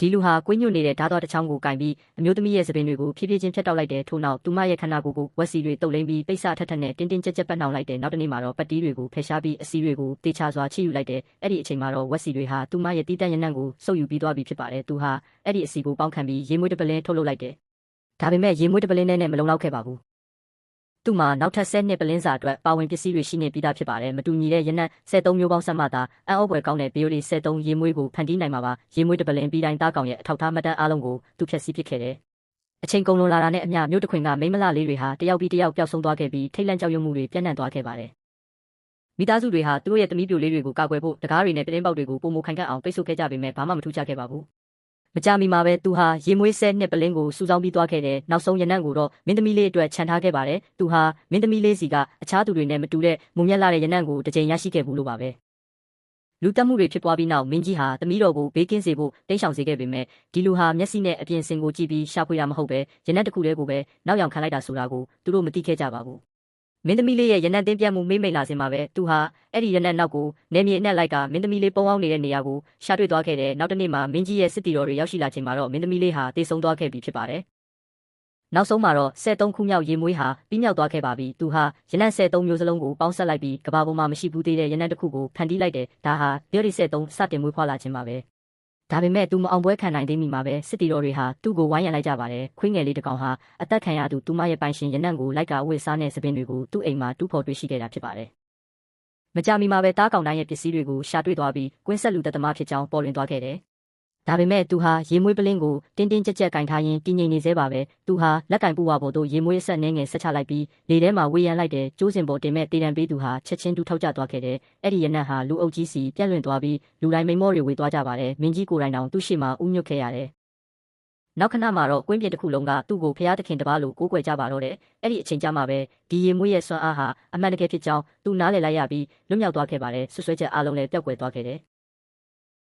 ဒီလူဟာကွင်းညွတ်နေတဲ့ဓာတ်တော်တစ်ချောင်းကိုကင်ပြီးအမျိုးသမီးရဲ့သပင်တွေကိုဖြည်းဖြည်းချင်းဖြတ်တောက်လိုက်တဲ့ထို့နောက်သူမရဲ့ခန္ဓာကိုယ်ကိုဝက်စီတွေတုပ်လိမ့်ပြီးပိတ်စထက်ထက်နဲ့တင်းတင်းကြပ်ကြပ်ပတ်နှောင်လိုက်တဲ့နောက်တစ်နေ့မှာတော့ပတ်တီးတွေကိုဖယ်ရှားပြီးအစီတွေကိုတေချာစွာချိယူလိုက်တဲ့အဲ့ဒီအချိန်မှာတော့ဝက်စီတွေဟာသူမရဲ့တီးတန့်ရနံ့ကိုစုပ်ယူပြီးသွားပြီဖြစ်ပါတယ်သူဟာအဲ့ဒီအစီကိုပေါင်းခံပြီးရေမွေးတစ်ပလင်းထုတ်လုပ်လိုက်တယ်ဒါပေမဲ့ရေမွေးတစ်ပလင်းနဲ့မလုံလောက်ခဲ့ပါဘူးသူ့မှာနောက်ထပ်10နှစ်ပလင်းစာအတွက်ပါဝင်ပစ္စည်းတွေရှိနေပြီးသားဖြစ်ပါတယ်မတူညီတဲ့ရနံ့73မျိုးပေါင်းဆက်မှသာအံ့ဩဖွယ်ကောင်းတဲ့ဗီယိုလီ73ရေမွေးကိုဖန်တီးနိုင်မှာပါရေမွေးတစ်ပလင်းပြီးတိုင်းသားကောင်ရဲ့အထောက်ထားမှတ်တမ်းအားလုံးကိုသူဖျက်ဆီးပစ်ခဲ့တယ်အချိန်ကုန်လွန်လာတာနဲ့အမျှမြို့တစ်ခွင်ကမိန်းမလလေးတွေဟာတယောက်ပြီးတယောက်ပျောက်ဆုံးသွားခဲ့ပြီးထိတ်လန့်ကြောက်ရွံ့မှုတွေပြန့်နှံ့သွားခဲ့ပါတယ်မိသားစုတွေဟာသူတို့ရဲ့သမီးပြိုလေးတွေကိုကာကွယ်ဖို့တကားတွေနဲ့ပြတင်းပေါက်တွေကိုပုံမခိုင်ခန့်အောင်ပိတ်ဆို့ခဲ့ကြပေမဲ့ဘာမှမထူးခြားခဲ့ပါဘူးမကြမီမှာပဲသူဟာရေမွေးဆဲနှစ်ပလင်းကိုစုဆောင်းပြီးသွားခဲ့တယ်နောက်ဆုံးရနံ့ကိုတော့မင်းသမီးလေးအတွက်ခြံထားခဲ့ပါတယ်သူဟာမင်းသမီးလေးစီကအခြားသူတွေနဲ့မတူတဲ့မုံမြတ်လာတဲ့ရနံ့ကိုတစ်ကြိမ်ရရှိခဲ့ဘူးလို့ပါပဲလူတက်မှုတွေဖြစ်ပွားပြီးနောက်မင်းကြီးဟာသမီးတော်ကိုဘေးကင်းစေဖို့တိတ်ဆောင်စေခဲ့ပေမဲ့ဒီလူဟာမျက်စိနဲ့အပြင်စင်ကိုကြည့်ပြီးရှာဖွေတာမဟုတ်ပဲရနံ့တစ်ခုတည်းကိုပဲနောက်ယောင်ခံလိုက်တာဆိုတာကိုသူတို့မသိခဲ့ကြပါဘူးမင်းသမီးလေးရဲ့ရနံ့တင်းပြတ်မှုမိမ့်မိန်လာစင်မှာပဲသူဟာအဲ့ဒီရနံ့နောက်ကိုနေမြေအနှက်လိုက်ကမင်းသမီးလေးပုံအောင်နေတဲ့နေရာကိုရှာတွေ့သွားခဲ့တယ်နောက်တစ်နေ့မှာမင်းကြီးရဲ့စစ်တီတော်တွေရောက်ရှိလာချိန်မှာတော့မင်းသမီးလေးဟာတေဆုံးသွားခဲ့ပြီဖြစ်ပါတယ်နောက်ဆုံးမှာတော့73ခုမြောက်ရေမွေးဟာပြီးမြောက်သွားခဲ့ပါပြီသူဟာရနံ့73မျိုးစလုံးကိုပေါင်းဆက်လိုက်ပြီးကဘာပေါ်မှာမရှိဘူးသေးတဲ့ရနံ့တစ်ခုကိုဖန်တီးလိုက်တယ်ဒါဟာပြောရီ73စတင်မွေးဖွားလာခြင်းပါပဲဒါပေမဲ့သူမအောင်ပွဲခံနိုင်သေးမီမှာပဲစစ်တီတော်တွေဟာသူ့ကိုဝိုင်းရံလိုက်ကြပါတယ်ခွေးငယ်လေးတစ်ကောင်ဟာအသက်ခံရသူသူမရဲ့ပိုင်ရှင်ရနံ့ကိုလိုက်ကာဝစ်စားတဲ့သပင်တွေကိုသူ့အိမ်မှာတူးဖော်တွေ့ရှိခဲ့တာဖြစ်ပါတယ်မကြမီမှာပဲတားကောင်တိုင်းရဲ့ပစ္စည်းတွေကိုရှာတွေ့သွားပြီးကွင်းဆက်လူသက်သမားဖြစ်ကြောင်းပေါ်လွင်သွားခဲ့တယ်ဒါပေမဲ့သူဟာရေမွေးပလင်းကိုတင်းတင်းကြပ်ကြပ်ကင်ထားရင်းတည်ငြိမ်နေသေးပါပဲသူဟာလက်ကင်ပူဝါပေါ်သို့ရေမွေးဆက်နှဲငယ်ဆက်ချလိုက်ပြီးလေထဲမှာဝေးရန်လိုက်တဲ့ကျိုးစင်ပေါ်တင်မဲ့တေတံပေးသူဟာချက်ချင်းတူထောက်ကျသွားခဲ့တယ်အဲ့ဒီရနံ့ဟာလူအုပ်ကြီးစီပြန့်လွင့်သွားပြီးလူတိုင်းမိန်မောတွေဝေသွားကြပါတယ်မင်းကြီးကိုယ်တိုင်တောင်သူ့ရှေ့မှာဥညွတ်ခဲ့ရတယ်နောက်ခဏမှာတော့ကွင်းပြင်တစ်ခုလုံးကသူ့ကိုဖျားသခင်တပါးလိုကိုးကွယ်ကြပါတော့တယ်အဲ့ဒီအချိန်ကျမှပဲဒီရေမွေးရဲ့ဆွမ်းအားဟာအမှန်တကယ်ဖြစ်ကြောင်းသူနားလည်လိုက်ရပြီးလွတ်မြောက်သွားခဲ့ပါတယ်ဆွဆွဲချက်အလုံးလည်းပျောက်ကွယ်သွားခဲ့တယ်